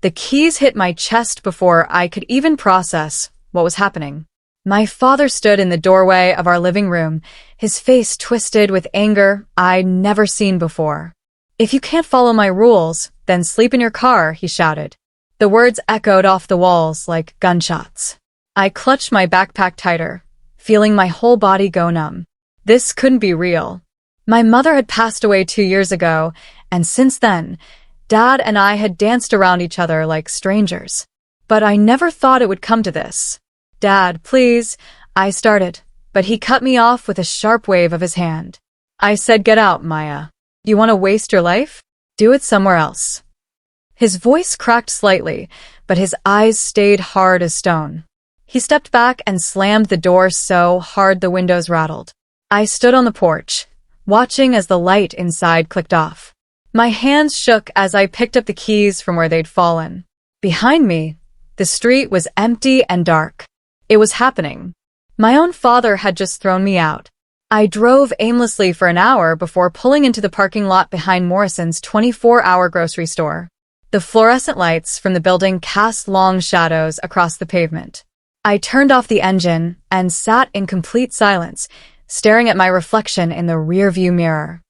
The keys hit my chest before I could even process what was happening. My father stood in the doorway of our living room, his face twisted with anger I'd never seen before. "If you can't follow my rules, then sleep in your car," he shouted. The words echoed off the walls like gunshots. I clutched my backpack tighter, feeling my whole body go numb. This couldn't be real. My mother had passed away 2 years ago, and since then, Dad and I had danced around each other like strangers. But I never thought it would come to this. "Dad, please," I started, but he cut me off with a sharp wave of his hand. I said, "Get out, Maya. You want to waste your life? Do it somewhere else." His voice cracked slightly, but his eyes stayed hard as stone. He stepped back and slammed the door so hard the windows rattled. I stood on the porch, watching as the light inside clicked off. My hands shook as I picked up the keys from where they'd fallen. Behind me, the street was empty and dark. It was happening. My own father had just thrown me out. I drove aimlessly for an hour before pulling into the parking lot behind Morrison's 24-hour grocery store. The fluorescent lights from the building cast long shadows across the pavement. I turned off the engine and sat in complete silence, staring at my reflection in the rearview mirror.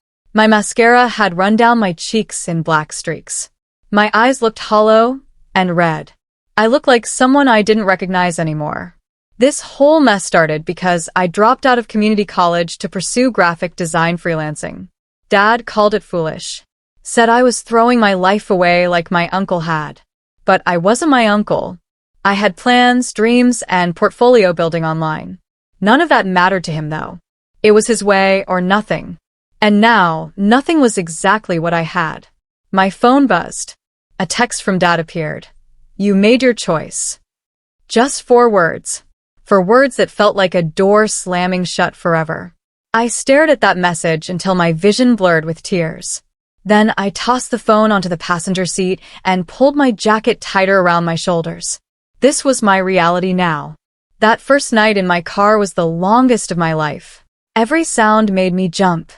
My mascara had run down my cheeks in black streaks. My eyes looked hollow and red. I looked like someone I didn't recognize anymore. This whole mess started because I dropped out of community college to pursue graphic design freelancing. Dad called it foolish, said I was throwing my life away like my uncle had. But I wasn't my uncle. I had plans, dreams, and portfolio building online. None of that mattered to him, though. It was his way or nothing. And now, nothing was exactly what I had. My phone buzzed. A text from Dad appeared. "You made your choice." Just 4 words. 4 words that felt like a door slamming shut forever. I stared at that message until my vision blurred with tears. Then I tossed the phone onto the passenger seat and pulled my jacket tighter around my shoulders. This was my reality now. That first night in my car was the longest of my life. Every sound made me jump.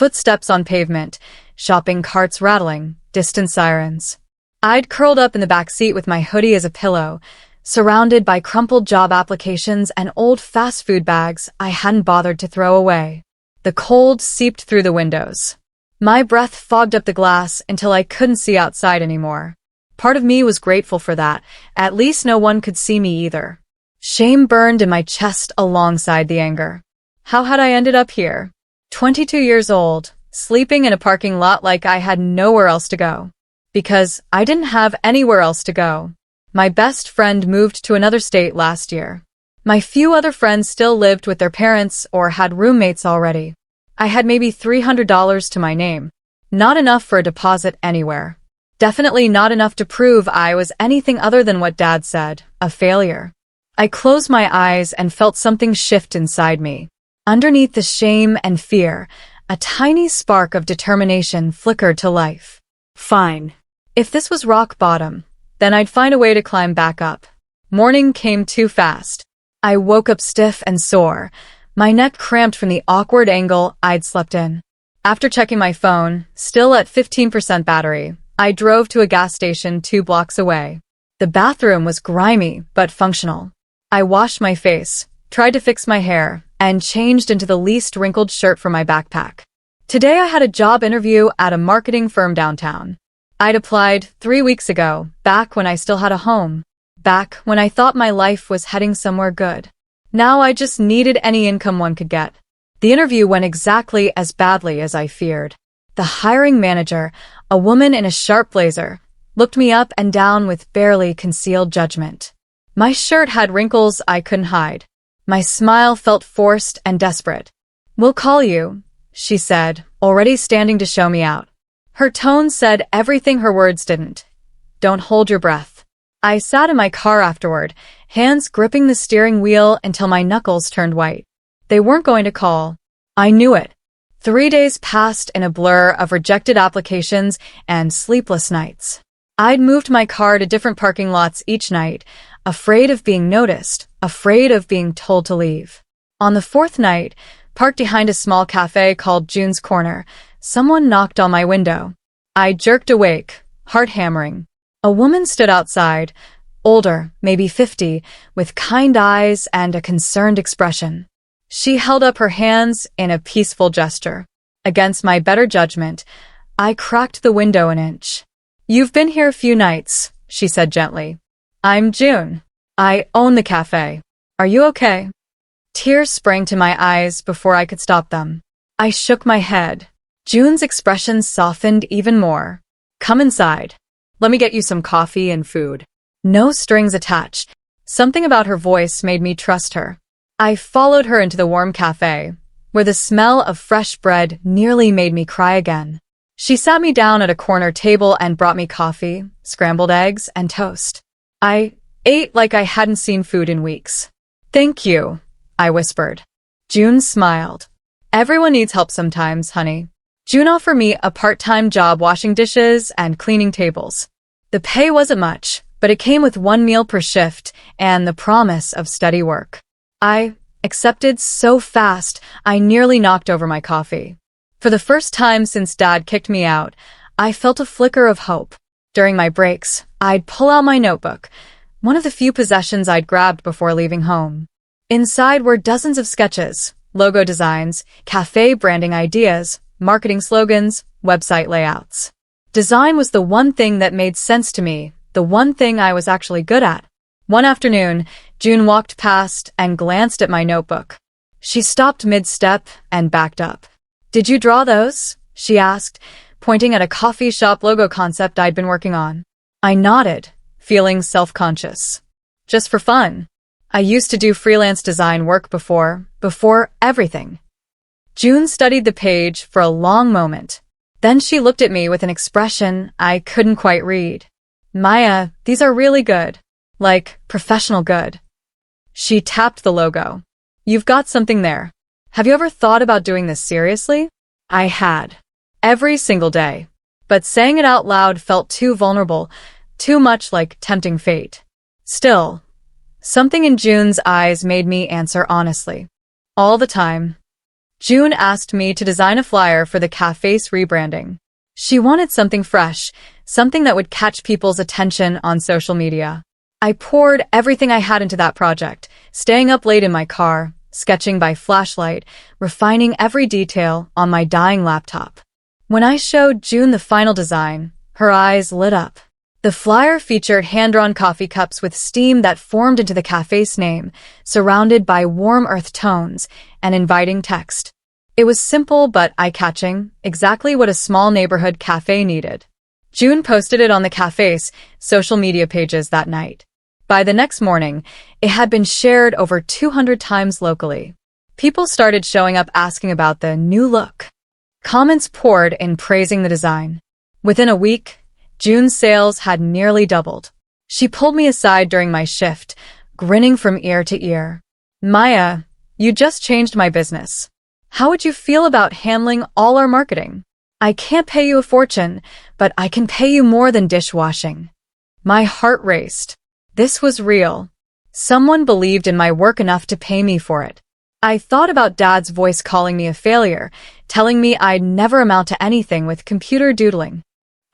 Footsteps on pavement, shopping carts rattling, distant sirens. I'd curled up in the back seat with my hoodie as a pillow, surrounded by crumpled job applications and old fast food bags I hadn't bothered to throw away. The cold seeped through the windows. My breath fogged up the glass until I couldn't see outside anymore. Part of me was grateful for that. At least no one could see me either. Shame burned in my chest alongside the anger. How had I ended up here? 22 years old, sleeping in a parking lot like I had nowhere else to go. Because I didn't have anywhere else to go. My best friend moved to another state last year. My few other friends still lived with their parents or had roommates already. I had maybe $300 to my name. Not enough for a deposit anywhere. Definitely not enough to prove I was anything other than what Dad said, a failure. I closed my eyes and felt something shift inside me. Underneath the shame and fear, a tiny spark of determination flickered to life. Fine. If this was rock bottom, then I'd find a way to climb back up. Morning came too fast. I woke up stiff and sore, my neck cramped from the awkward angle I'd slept in. After checking my phone, still at 15% battery, I drove to a gas station 2 blocks away. The bathroom was grimy but functional. I washed my face, tried to fix my hair, and changed into the least wrinkled shirt for my backpack. Today I had a job interview at a marketing firm downtown. I'd applied 3 weeks ago, back when I still had a home. Back when I thought my life was heading somewhere good. Now I just needed any income one could get. The interview went exactly as badly as I feared. The hiring manager, a woman in a sharp blazer, looked me up and down with barely concealed judgment. My shirt had wrinkles I couldn't hide. My smile felt forced and desperate. "We'll call you," she said, already standing to show me out. Her tone said everything her words didn't. "Don't hold your breath." I sat in my car afterward, hands gripping the steering wheel until my knuckles turned white. They weren't going to call. I knew it. 3 days passed in a blur of rejected applications and sleepless nights. I'd moved my car to different parking lots each night, afraid of being noticed, afraid of being told to leave. On the 4th night, parked behind a small cafe called June's Corner, someone knocked on my window. I jerked awake, heart hammering. A woman stood outside, older, maybe 50, with kind eyes and a concerned expression. She held up her hands in a peaceful gesture. Against my better judgment, I cracked the window an inch. "You've been here a few nights," she said gently. "I'm June. I own the cafe. Are you okay?" Tears sprang to my eyes before I could stop them. I shook my head. June's expression softened even more. "Come inside. Let me get you some coffee and food." No strings attached. Something about her voice made me trust her. I followed her into the warm cafe, where the smell of fresh bread nearly made me cry again. She sat me down at a corner table and brought me coffee, scrambled eggs, and toast. I ate like I hadn't seen food in weeks. "Thank you," I whispered. June smiled. "Everyone needs help sometimes, honey." June offered me a part-time job washing dishes and cleaning tables. The pay wasn't much, but it came with one meal per shift and the promise of steady work. I accepted so fast, I nearly knocked over my coffee. For the first time since Dad kicked me out, I felt a flicker of hope. During my breaks, I'd pull out my notebook, one of the few possessions I'd grabbed before leaving home. Inside were dozens of sketches, logo designs, cafe branding ideas, marketing slogans, website layouts. Design was the one thing that made sense to me, the one thing I was actually good at. One afternoon, June walked past and glanced at my notebook. She stopped mid-step and backed up. "Did you draw those?" she asked, pointing at a coffee shop logo concept I'd been working on. I nodded, feeling self-conscious. "Just for fun. I used to do freelance design work before everything." June studied the page for a long moment. Then she looked at me with an expression I couldn't quite read. "Maya, these are really good. Like, professional good." She tapped the logo. "You've got something there. Have you ever thought about doing this seriously?" I had. Every single day. But saying it out loud felt too vulnerable, too much like tempting fate. Still, something in June's eyes made me answer honestly. All the time. June asked me to design a flyer for the cafe's rebranding. She wanted something fresh, something that would catch people's attention on social media. I poured everything I had into that project, staying up late in my car, sketching by flashlight, refining every detail on my dying laptop. When I showed June the final design, her eyes lit up. The flyer featured hand-drawn coffee cups with steam that formed into the cafe's name, surrounded by warm earth tones and inviting text. It was simple but eye-catching, exactly what a small neighborhood cafe needed. June posted it on the cafe's social media pages that night. By the next morning, it had been shared over 200 times locally. People started showing up asking about the new look. Comments poured in praising the design. Within a week, June's sales had nearly doubled. She pulled me aside during my shift, grinning from ear to ear. "Maya, you just changed my business. How would you feel about handling all our marketing? I can't pay you a fortune, but I can pay you more than dishwashing." My heart raced. This was real. Someone believed in my work enough to pay me for it. I thought about Dad's voice calling me a failure, telling me I'd never amount to anything with computer doodling.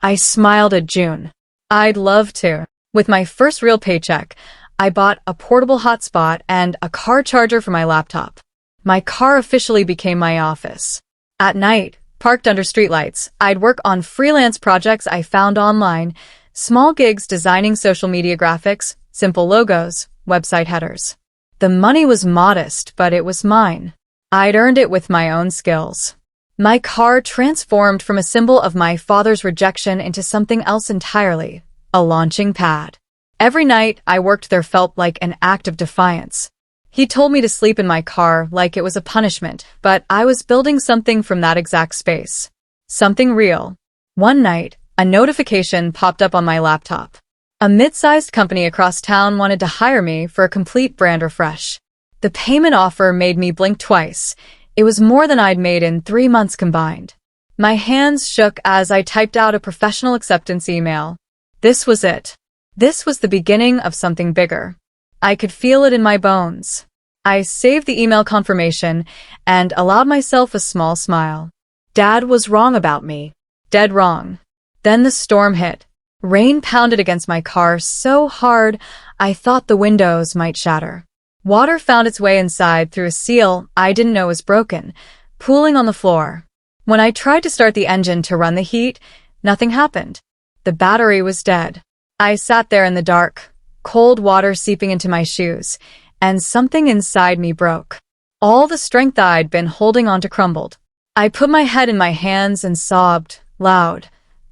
I smiled at June. "I'd love to." With my first real paycheck, I bought a portable hotspot and a car charger for my laptop. My car officially became my office. At night, parked under streetlights, I'd work on freelance projects I found online, small gigs designing social media graphics, simple logos, website headers. The money was modest, but it was mine. I'd earned it with my own skills. My car transformed from a symbol of my father's rejection into something else entirely, a launching pad. Every night I worked there felt like an act of defiance. He told me to sleep in my car like it was a punishment, but I was building something from that exact space. Something real. One night, a notification popped up on my laptop. A mid-sized company across town wanted to hire me for a complete brand refresh. The payment offer made me blink twice. It was more than I'd made in 3 months combined. My hands shook as I typed out a professional acceptance email. This was it. This was the beginning of something bigger. I could feel it in my bones. I saved the email confirmation and allowed myself a small smile. Dad was wrong about me. Dead wrong. Then the storm hit. Rain pounded against my car so hard I thought the windows might shatter. Water found its way inside through a seal I didn't know was broken, pooling on the floor. When I tried to start the engine to run the heat, nothing happened. The battery was dead. I sat there in the dark, cold water seeping into my shoes, and something inside me broke. All the strength I'd been holding on to crumbled. I put my head in my hands and sobbed, loud,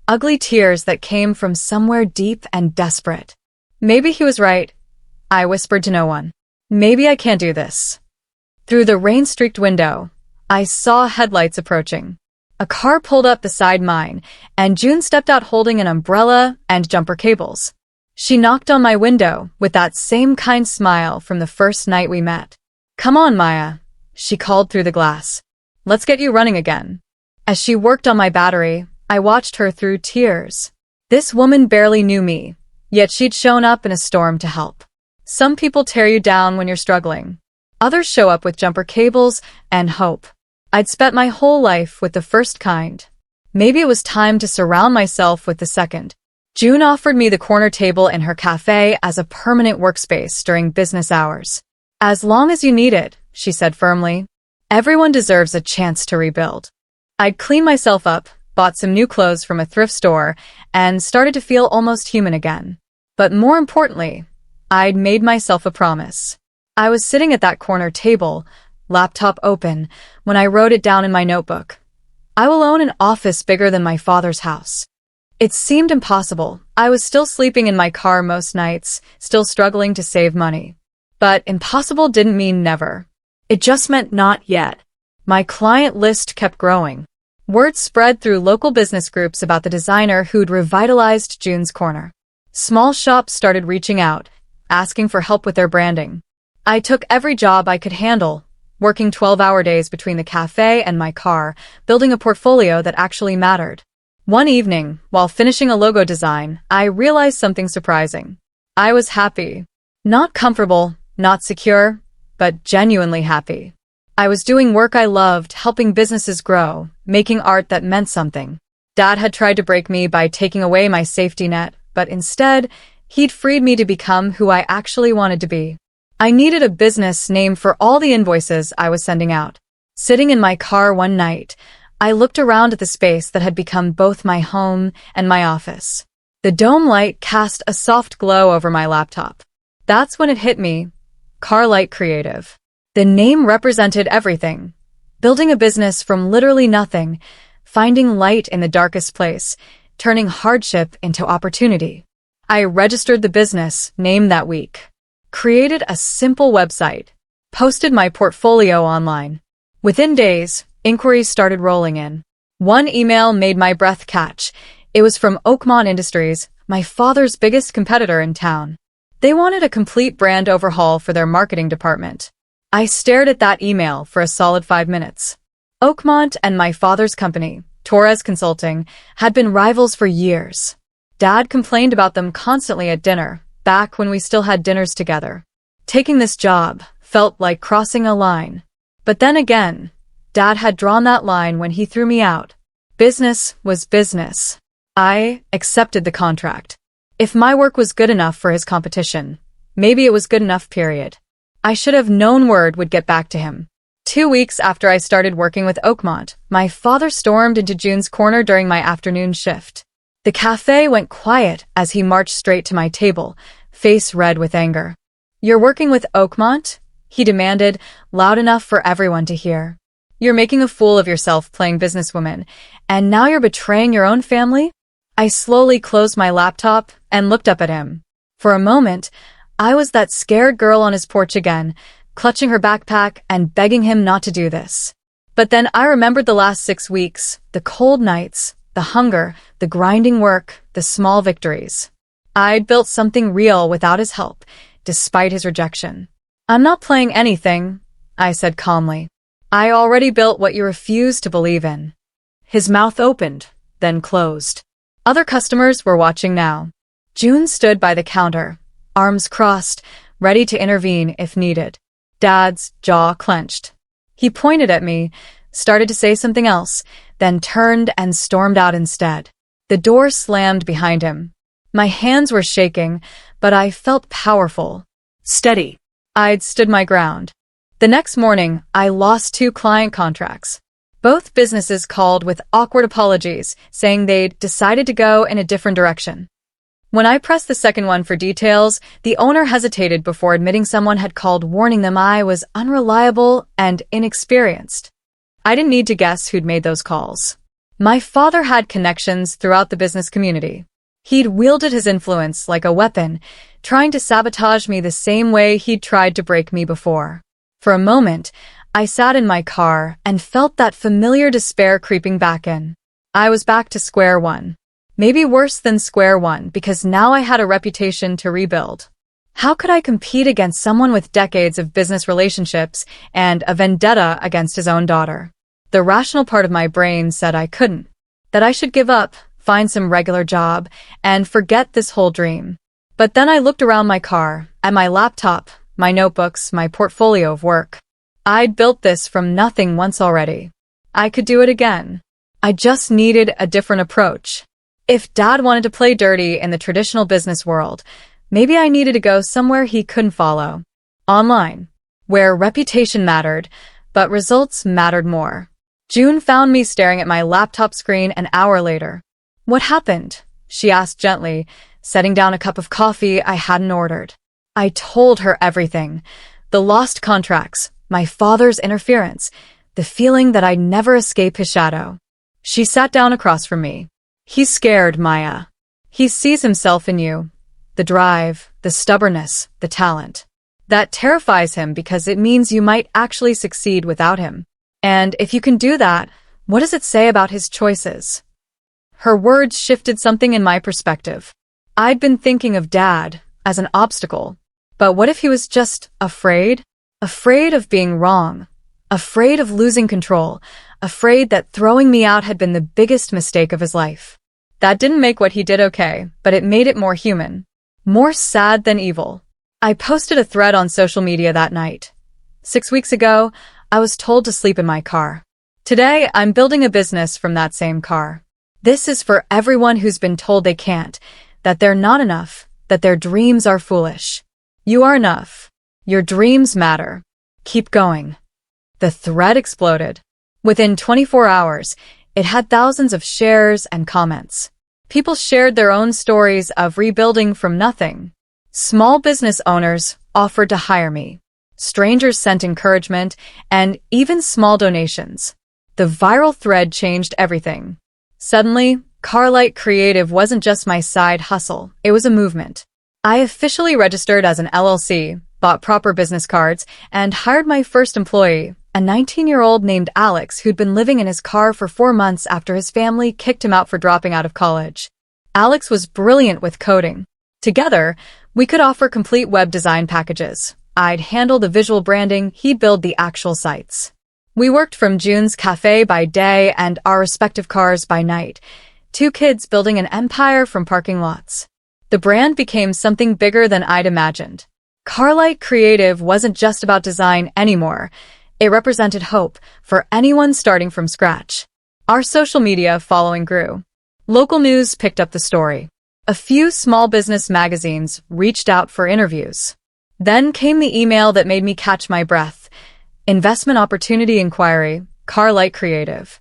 ugly tears that came from somewhere deep and desperate. Maybe he was right, I whispered to no one. Maybe I can't do this. Through the rain-streaked window, I saw headlights approaching. A car pulled up beside mine, and June stepped out holding an umbrella and jumper cables. She knocked on my window with that same kind smile from the first night we met. "Come on, Maya," she called through the glass. "Let's get you running again." As she worked on my battery, I watched her through tears. This woman barely knew me, yet she'd shown up in a storm to help. Some people tear you down when you're struggling. Others show up with jumper cables and hope. I'd spent my whole life with the first kind. Maybe it was time to surround myself with the second. June offered me the corner table in her cafe as a permanent workspace during business hours. "As long as you need it," she said firmly. "Everyone deserves a chance to rebuild." I'd cleaned myself up, bought some new clothes from a thrift store, and started to feel almost human again. But more importantly, I'd made myself a promise. I was sitting at that corner table, laptop open, when I wrote it down in my notebook. I will own an office bigger than my father's house. It seemed impossible. I was still sleeping in my car most nights, still struggling to save money. But impossible didn't mean never. It just meant not yet. My client list kept growing. Word spread through local business groups about the designer who'd revitalized June's Corner. Small shops started reaching out, asking for help with their branding. I took every job I could handle, working 12-hour days between the cafe and my car, building a portfolio that actually mattered. One evening, while finishing a logo design, I realized something surprising. I was happy. Not comfortable, not secure, but genuinely happy. I was doing work I loved, helping businesses grow, making art that meant something. Dad had tried to break me by taking away my safety net, but instead, he'd freed me to become who I actually wanted to be. I needed a business name for all the invoices I was sending out. Sitting in my car one night, I looked around at the space that had become both my home and my office. The dome light cast a soft glow over my laptop. That's when it hit me. Carlight Creative. The name represented everything. Building a business from literally nothing, finding light in the darkest place, turning hardship into opportunity. I registered the business name that week. Created a simple website. Posted my portfolio online. Within days, inquiries started rolling in. One email made my breath catch. It was from Oakmont Industries, my father's biggest competitor in town. They wanted a complete brand overhaul for their marketing department. I stared at that email for a solid 5 minutes. Oakmont and my father's company, Torres Consulting, had been rivals for years. Dad complained about them constantly at dinner, back when we still had dinners together. Taking this job felt like crossing a line. But then again, Dad had drawn that line when he threw me out. Business was business. I accepted the contract. If my work was good enough for his competition, maybe it was good enough, period. I should have known word would get back to him. 2 weeks after I started working with Oakmont, my father stormed into June's Corner during my afternoon shift. The cafe went quiet as he marched straight to my table, face red with anger. "You're working with Oakmont?" he demanded, loud enough for everyone to hear. "You're making a fool of yourself playing businesswoman, and now you're betraying your own family?" I slowly closed my laptop and looked up at him. For a moment, I was that scared girl on his porch again, clutching her backpack and begging him not to do this. But then I remembered the last 6 weeks, the cold nights, the hunger, the grinding work, the small victories. I'd built something real without his help, despite his rejection. "I'm not playing anything," I said calmly. "I already built what you refuse to believe in." His mouth opened, then closed. Other customers were watching now. June stood by the counter, arms crossed, ready to intervene if needed. Dad's jaw clenched. He pointed at me, started to say something else, then turned and stormed out instead. The door slammed behind him. My hands were shaking, but I felt powerful. Steady. I'd stood my ground. The next morning, I lost 2 client contracts. Both businesses called with awkward apologies, saying they'd decided to go in a different direction. When I pressed the second one for details, the owner hesitated before admitting someone had called warning them I was unreliable and inexperienced. I didn't need to guess who'd made those calls. My father had connections throughout the business community. He'd wielded his influence like a weapon, trying to sabotage me the same way he'd tried to break me before. For a moment, I sat in my car and felt that familiar despair creeping back in. I was back to square one. Maybe worse than square one, because now I had a reputation to rebuild. How could I compete against someone with decades of business relationships and a vendetta against his own daughter? The rational part of my brain said I couldn't, that I should give up, find some regular job, and forget this whole dream. But then I looked around my car, at my laptop, my notebooks, my portfolio of work. I'd built this from nothing once already. I could do it again. I just needed a different approach. If Dad wanted to play dirty in the traditional business world, maybe I needed to go somewhere he couldn't follow. Online, where reputation mattered, but results mattered more. June found me staring at my laptop screen an hour later. "What happened?" she asked gently, setting down a cup of coffee I hadn't ordered. I told her everything. The lost contracts, my father's interference, the feeling that I'd never escape his shadow. She sat down across from me. "He's scared, Maya. He sees himself in you. The drive, the stubbornness, the talent. That terrifies him because it means you might actually succeed without him. And if you can do that, what does it say about his choices?" Her words shifted something in my perspective. I'd been thinking of Dad as an obstacle. But what if he was just afraid? Afraid of being wrong. Afraid of losing control. Afraid that throwing me out had been the biggest mistake of his life. That didn't make what he did okay, but it made it more human. More sad than evil. I posted a thread on social media that night. 6 weeks ago, I was told to sleep in my car. Today, I'm building a business from that same car. This is for everyone who's been told they can't, that they're not enough, that their dreams are foolish. You are enough. Your dreams matter. Keep going. The thread exploded. Within 24 hours, it had thousands of shares and comments. People shared their own stories of rebuilding from nothing. Small business owners offered to hire me. Strangers sent encouragement, and even small donations. The viral thread changed everything. Suddenly, Carlight Creative wasn't just my side hustle, it was a movement. I officially registered as an LLC, bought proper business cards, and hired my first employee, a 19-year-old named Alex who'd been living in his car for 4 months after his family kicked him out for dropping out of college. Alex was brilliant with coding. Together, we could offer complete web design packages. I'd handle the visual branding, he'd build the actual sites. We worked from June's cafe by day and our respective cars by night. 2 kids building an empire from parking lots. The brand became something bigger than I'd imagined. Carlight Creative wasn't just about design anymore. It represented hope for anyone starting from scratch. Our social media following grew. Local news picked up the story. A few small business magazines reached out for interviews. Then came the email that made me catch my breath. Investment opportunity inquiry, Carlight Creative.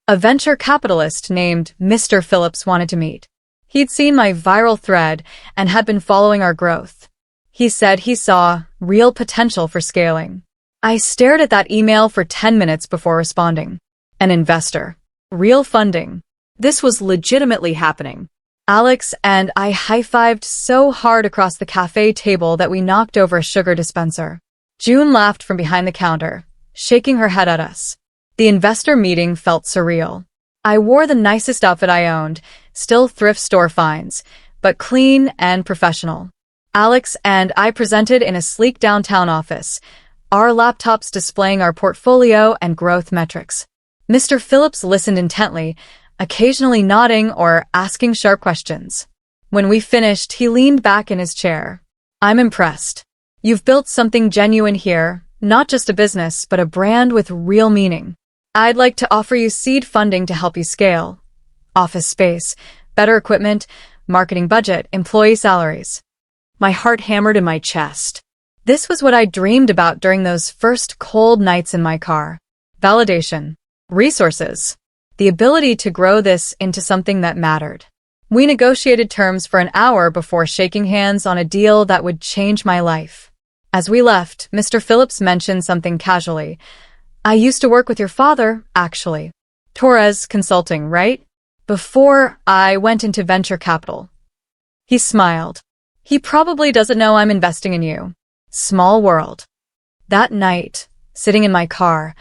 A venture capitalist named Mr. Phillips wanted to meet. He'd seen my viral thread and had been following our growth. He said he saw real potential for scaling. I stared at that email for 10 minutes before responding. An investor. Real funding. This was legitimately happening. Alex and I high-fived so hard across the cafe table that we knocked over a sugar dispenser. June laughed from behind the counter, shaking her head at us. The investor meeting felt surreal. I wore the nicest outfit I owned, still thrift store finds, but clean and professional. Alex and I presented in a sleek downtown office, our laptops displaying our portfolio and growth metrics. Mr. Phillips listened intently, occasionally nodding or asking sharp questions. When we finished, he leaned back in his chair. "I'm impressed. You've built something genuine here, not just a business, but a brand with real meaning. I'd like to offer you seed funding to help you scale. Office space, better equipment, marketing budget, employee salaries. My heart hammered in my chest. This was what I dreamed about during those first cold nights in my car. Validation. Resources. The ability to grow this into something that mattered. We negotiated terms for an hour before shaking hands on a deal that would change my life. As we left, Mr. Phillips mentioned something casually. I used to work with your father, actually. Torres Consulting, right? Before I went into venture capital. He smiled. He probably doesn't know I'm investing in you. Small world. That night, sitting in my car,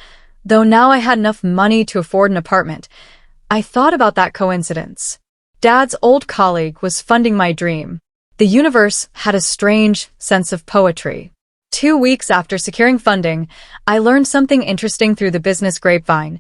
though now I had enough money to afford an apartment, I thought about that coincidence. Dad's old colleague was funding my dream. The universe had a strange sense of poetry. 2 weeks after securing funding, I learned something interesting through the business grapevine.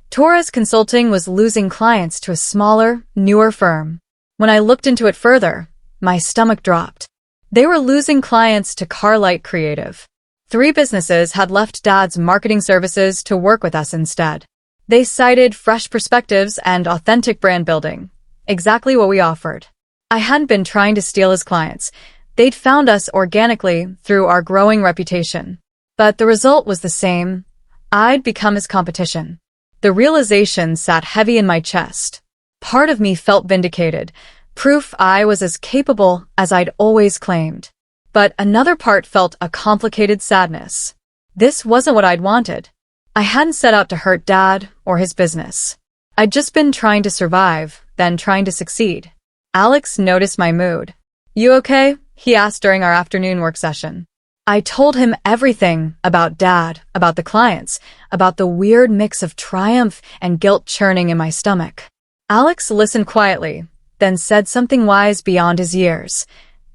Torres Consulting was losing clients to a smaller, newer firm. When I looked into it further, my stomach dropped. They were losing clients to Carlight Creative. 3 businesses had left Dad's marketing services to work with us instead. They cited fresh perspectives and authentic brand building. Exactly what we offered. I hadn't been trying to steal his clients. They'd found us organically through our growing reputation. But the result was the same. I'd become his competition. The realization sat heavy in my chest. Part of me felt vindicated, proof I was as capable as I'd always claimed. But another part felt a complicated sadness. This wasn't what I'd wanted. I hadn't set out to hurt Dad or his business. I'd just been trying to survive, then trying to succeed. Alex noticed my mood. "You okay?" he asked during our afternoon work session. I told him everything about Dad, about the clients, about the weird mix of triumph and guilt churning in my stomach. Alex listened quietly, then said something wise beyond his years.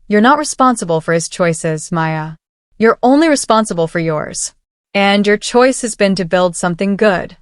"You're not responsible for his choices, Maya. You're only responsible for yours. And your choice has been to build something good."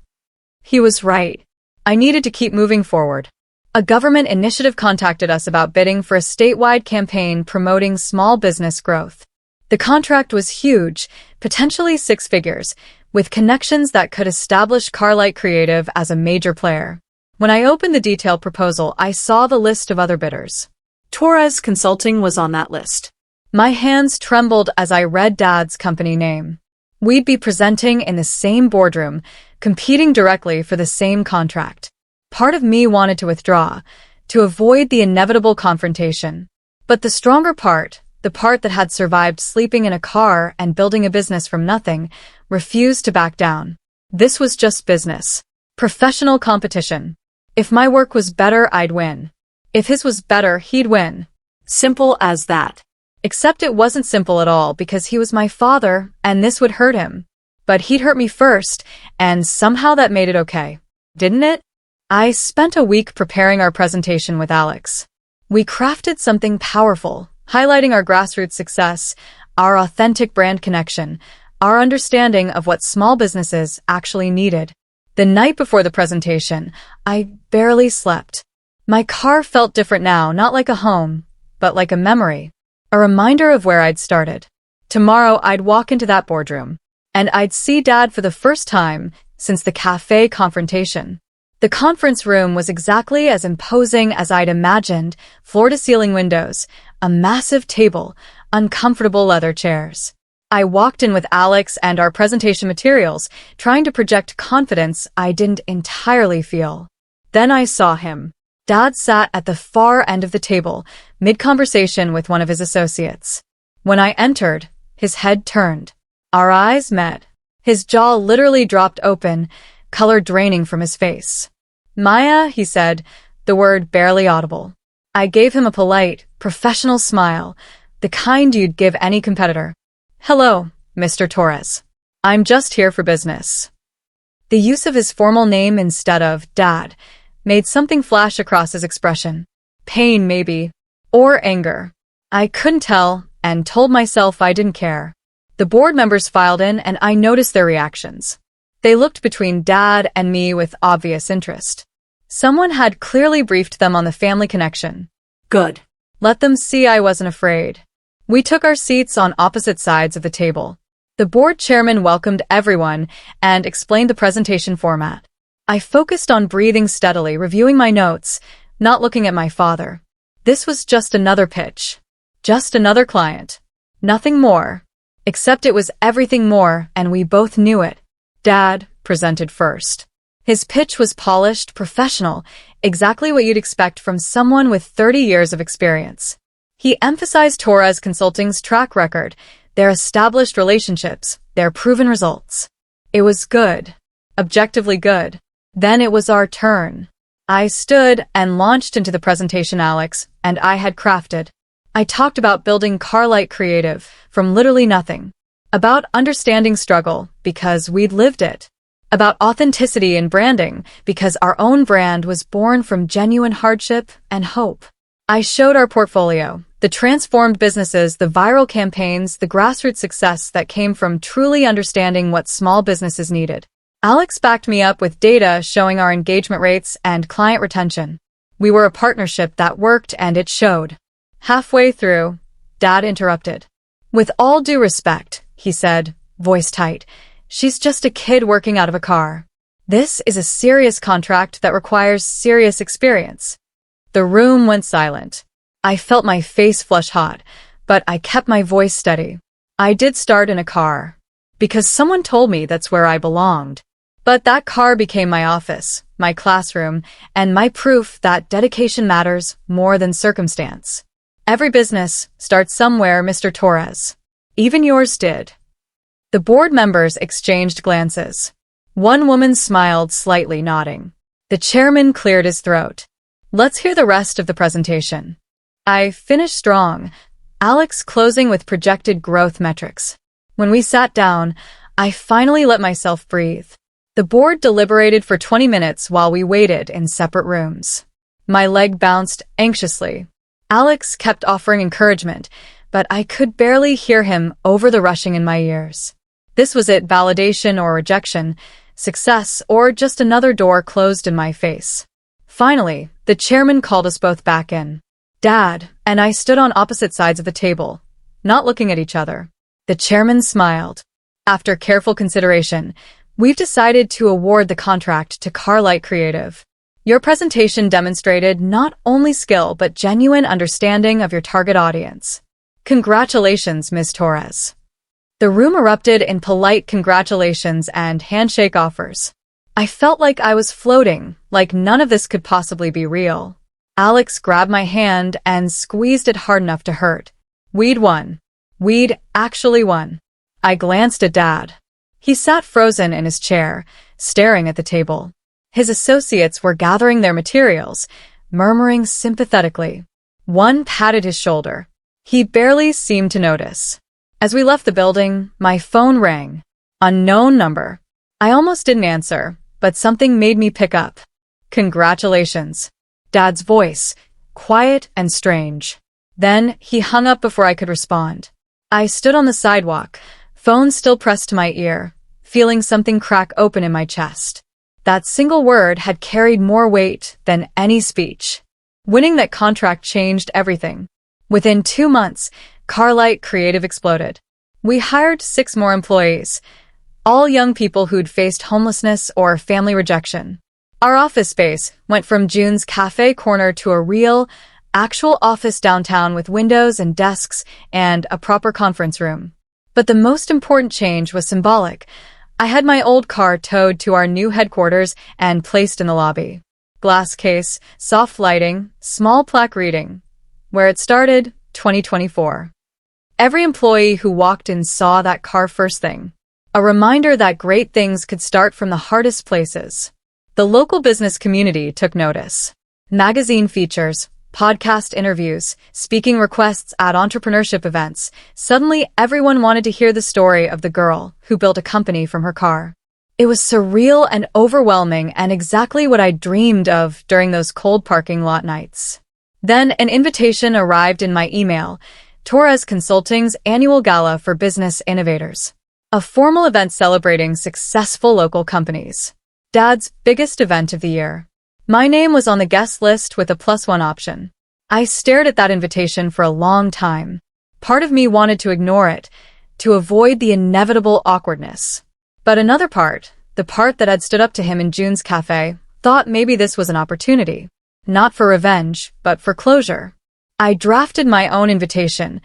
He was right. I needed to keep moving forward. A government initiative contacted us about bidding for a statewide campaign promoting small business growth. The contract was huge, potentially 6 figures, with connections that could establish Carlight Creative as a major player. When I opened the detailed proposal, I saw the list of other bidders. Torres Consulting was on that list. My hands trembled as I read Dad's company name. We'd be presenting in the same boardroom, competing directly for the same contract. Part of me wanted to withdraw, to avoid the inevitable confrontation. But the stronger part, the part that had survived sleeping in a car and building a business from nothing, refused to back down. This was just business. Professional competition. If my work was better, I'd win. If his was better, he'd win. Simple as that. Except it wasn't simple at all because he was my father and this would hurt him. But he'd hurt me first, and somehow that made it okay. Didn't it? I spent a week preparing our presentation with Alex. We crafted something powerful, highlighting our grassroots success, our authentic brand connection, our understanding of what small businesses actually needed. The night before the presentation, I barely slept. My car felt different now, not like a home, but like a memory, a reminder of where I'd started. Tomorrow, I'd walk into that boardroom, and I'd see Dad for the first time since the cafe confrontation. The conference room was exactly as imposing as I'd imagined, floor-to-ceiling windows, a massive table, uncomfortable leather chairs. I walked in with Alex and our presentation materials, trying to project confidence I didn't entirely feel. Then I saw him. Dad sat at the far end of the table, mid-conversation with one of his associates. When I entered, his head turned. Our eyes met. His jaw literally dropped open, color draining from his face. "Maya," he said, the word barely audible. I gave him a polite, professional smile, the kind you'd give any competitor. "Hello, Mr. Torres. I'm just here for business." The use of his formal name instead of Dad made something flash across his expression. Pain, maybe, or anger. I couldn't tell, and told myself I didn't care. The board members filed in, and I noticed their reactions. They looked between Dad and me with obvious interest. Someone had clearly briefed them on the family connection. Good. Let them see I wasn't afraid. We took our seats on opposite sides of the table. The board chairman welcomed everyone and explained the presentation format. I focused on breathing steadily, reviewing my notes, not looking at my father. This was just another pitch. Just another client. Nothing more. Except it was everything more, and we both knew it. Dad presented first. His pitch was polished, professional, exactly what you'd expect from someone with 30 years of experience. He emphasized Torres Consulting's track record, their established relationships, their proven results. It was good. Objectively good. Then it was our turn. I stood and launched into the presentation Alex and I had crafted. I talked about building Carlight Creative from literally nothing. About understanding struggle because we'd lived it. About authenticity in branding because our own brand was born from genuine hardship and hope. I showed our portfolio, the transformed businesses, the viral campaigns, the grassroots success that came from truly understanding what small businesses needed. Alex backed me up with data showing our engagement rates and client retention. We were a partnership that worked and it showed. Halfway through, Dad interrupted. "With all due respect," he said, voice tight, "she's just a kid working out of a car. This is a serious contract that requires serious experience." The room went silent. I felt my face flush hot, but I kept my voice steady. I did start in a car, because someone told me that's where I belonged. But that car became my office, my classroom, and my proof that dedication matters more than circumstance. Every business starts somewhere, Mr. Torres. Even yours did. The board members exchanged glances. One woman smiled slightly, nodding. The chairman cleared his throat. "Let's hear the rest of the presentation." I finished strong, Alex closing with projected growth metrics. When we sat down, I finally let myself breathe. The board deliberated for 20 minutes while we waited in separate rooms. My leg bounced anxiously. Alex kept offering encouragement, but I could barely hear him over the rushing in my ears. This was it, validation or rejection, success or just another door closed in my face. Finally, the chairman called us both back in. Dad and I stood on opposite sides of the table, not looking at each other. The chairman smiled. "After careful consideration, we've decided to award the contract to Carlight Creative. Your presentation demonstrated not only skill but genuine understanding of your target audience. Congratulations, Ms. Torres." The room erupted in polite congratulations and handshake offers. I felt like I was floating, like none of this could possibly be real. Alex grabbed my hand and squeezed it hard enough to hurt. We'd won. We'd actually won. I glanced at Dad. He sat frozen in his chair, staring at the table. His associates were gathering their materials, murmuring sympathetically. One patted his shoulder. He barely seemed to notice. As we left the building, my phone rang. Unknown number. I almost didn't answer, but something made me pick up. "Congratulations." Dad's voice, quiet and strange. Then he hung up before I could respond. I stood on the sidewalk, phone still pressed to my ear, feeling something crack open in my chest. That single word had carried more weight than any speech. Winning that contract changed everything. Within 2 months, Carlight Creative exploded. We hired 6 more employees, all young people who'd faced homelessness or family rejection. Our office space went from June's cafe corner to a real, actual office downtown with windows and desks and a proper conference room. But the most important change was symbolic. I had my old car towed to our new headquarters and placed in the lobby. Glass case, soft lighting, small plaque reading. Where it started, 2024. Every employee who walked in saw that car first thing. A reminder that great things could start from the hardest places. The local business community took notice. Magazine features, podcast interviews, speaking requests at entrepreneurship events. Suddenly, everyone wanted to hear the story of the girl who built a company from her car. It was surreal and overwhelming and exactly what I dreamed of during those cold parking lot nights. Then an invitation arrived in my email, Torres Consulting's annual gala for business innovators. A formal event celebrating successful local companies. Dad's biggest event of the year. My name was on the guest list with a +1 option. I stared at that invitation for a long time. Part of me wanted to ignore it, to avoid the inevitable awkwardness. But another part, the part that had stood up to him in June's cafe, thought maybe this was an opportunity. Not for revenge, but for closure. I drafted my own invitation,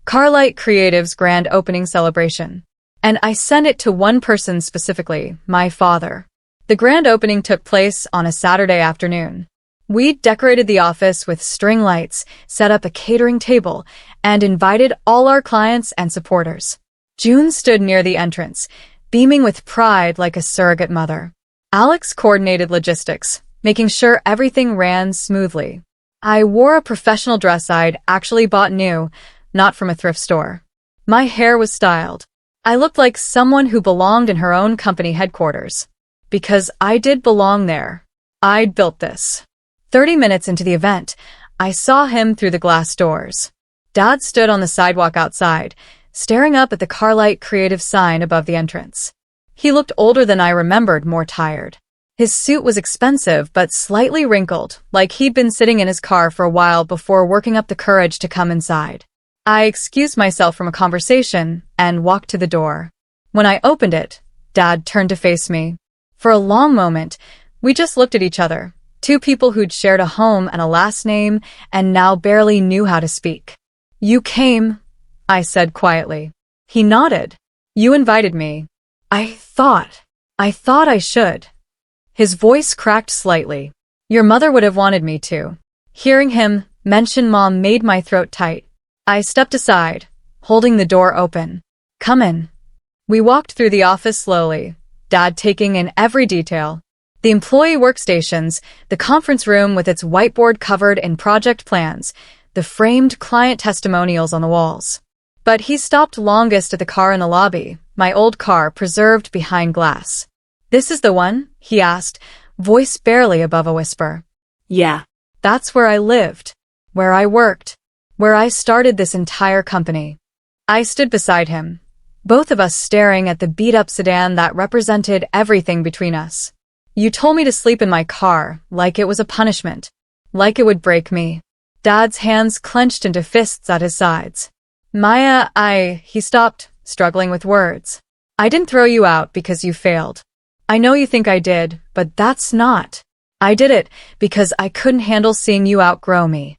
Carlight Creative's grand opening celebration. And I sent it to one person specifically, my father. The grand opening took place on a Saturday afternoon. We decorated the office with string lights, set up a catering table, and invited all our clients and supporters. June stood near the entrance, beaming with pride like a surrogate mother. Alex coordinated logistics, making sure everything ran smoothly. I wore a professional dress I'd actually bought new, not from a thrift store. My hair was styled. I looked like someone who belonged in her own company headquarters. Because I did belong there. I'd built this. 30 minutes into the event, I saw him through the glass doors. Dad stood on the sidewalk outside, staring up at the Carlight Creative sign above the entrance. He looked older than I remembered, more tired. His suit was expensive but slightly wrinkled, like he'd been sitting in his car for a while before working up the courage to come inside. I excused myself from a conversation and walked to the door. When I opened it, Dad turned to face me. For a long moment, we just looked at each other, two people who'd shared a home and a last name and now barely knew how to speak. "You came," I said quietly. He nodded. "You invited me." I thought I should." His voice cracked slightly. "Your mother would have wanted me to." Hearing him mention Mom made my throat tight. I stepped aside, holding the door open. "Come in." We walked through the office slowly, Dad taking in every detail. The employee workstations, the conference room with its whiteboard covered in project plans, the framed client testimonials on the walls. But he stopped longest at the car in the lobby, my old car preserved behind glass. "This is the one?" he asked, voice barely above a whisper. "Yeah." "That's where I lived, where I worked, where I started this entire company." I stood beside him, both of us staring at the beat-up sedan that represented everything between us. "You told me to sleep in my car, like it was a punishment, like it would break me." Dad's hands clenched into fists at his sides. "Maya, he stopped, struggling with words. "I didn't throw you out because you failed. I know you think I did, but that's not. I did it because I couldn't handle seeing you outgrow me."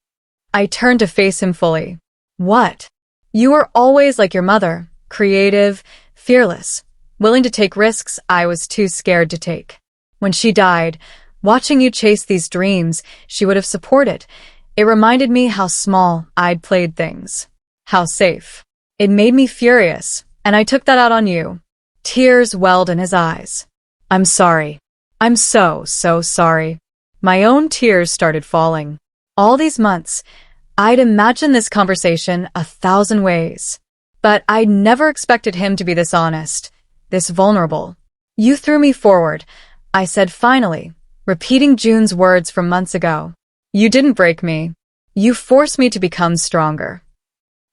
I turned to face him fully. "What?" "You were always like your mother, creative, fearless, willing to take risks I was too scared to take. When she died, watching you chase these dreams she would have supported, it reminded me how small I'd played things. How safe. It made me furious, and I took that out on you." Tears welled in his eyes. "I'm sorry. I'm so sorry." My own tears started falling. All these months, I'd imagined this conversation 1,000 ways. But I'd never expected him to be this honest, this vulnerable. "You threw me forward," I said finally, repeating June's words from months ago. "You didn't break me. You forced me to become stronger."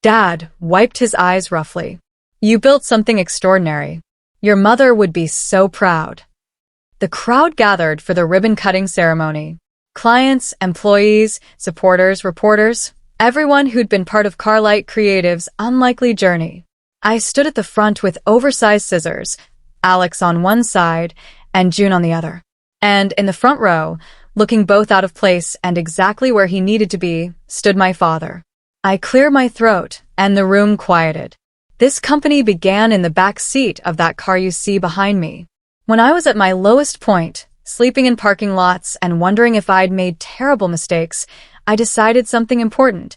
Dad wiped his eyes roughly. "You built something extraordinary. Your mother would be so proud." The crowd gathered for the ribbon-cutting ceremony. Clients, employees, supporters, reporters, everyone who'd been part of Carlight Creative's unlikely journey. I stood at the front with oversized scissors, Alex on one side and June on the other. And in the front row, looking both out of place and exactly where he needed to be, stood my father. I cleared my throat, and the room quieted. This company began in the back seat of that car you see behind me. When I was at my lowest point, sleeping in parking lots and wondering if I'd made terrible mistakes, I decided something important.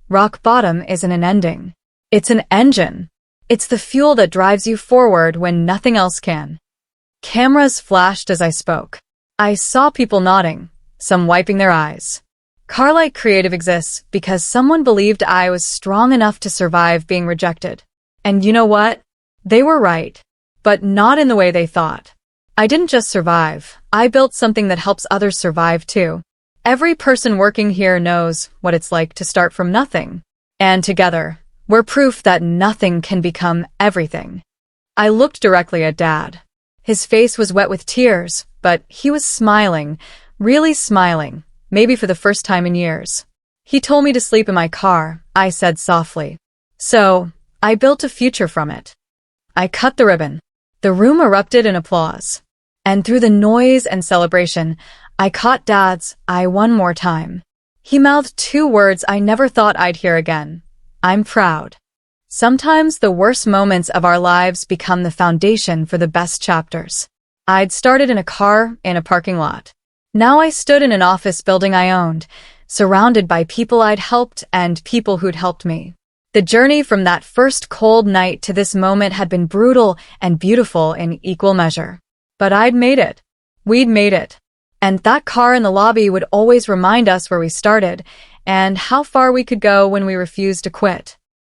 Rock bottom isn't an ending. It's an engine. It's the fuel that drives you forward when nothing else can. Cameras flashed as I spoke. I saw people nodding, some wiping their eyes. Carlight Creative exists because someone believed I was strong enough to survive being rejected. And you know what? They were right. But not in the way they thought. I didn't just survive. I built something that helps others survive too. Every person working here knows what it's like to start from nothing. And together, we're proof that nothing can become everything. I looked directly at Dad. His face was wet with tears, but he was smiling, really smiling, maybe for the first time in years. "He told me to sleep in my car," I said softly. "So, I built a future from it." I cut the ribbon. The room erupted in applause. And through the noise and celebration, I caught Dad's eye one more time. He mouthed two words I never thought I'd hear again. I'm proud. Sometimes the worst moments of our lives become the foundation for the best chapters. I'd started in a car in a parking lot. Now I stood in an office building I owned, surrounded by people I'd helped and people who'd helped me. The journey from that first cold night to this moment had been brutal and beautiful in equal measure. But I'd made it. We'd made it. And that car in the lobby would always remind us where we started and how far we could go when we refused to quit.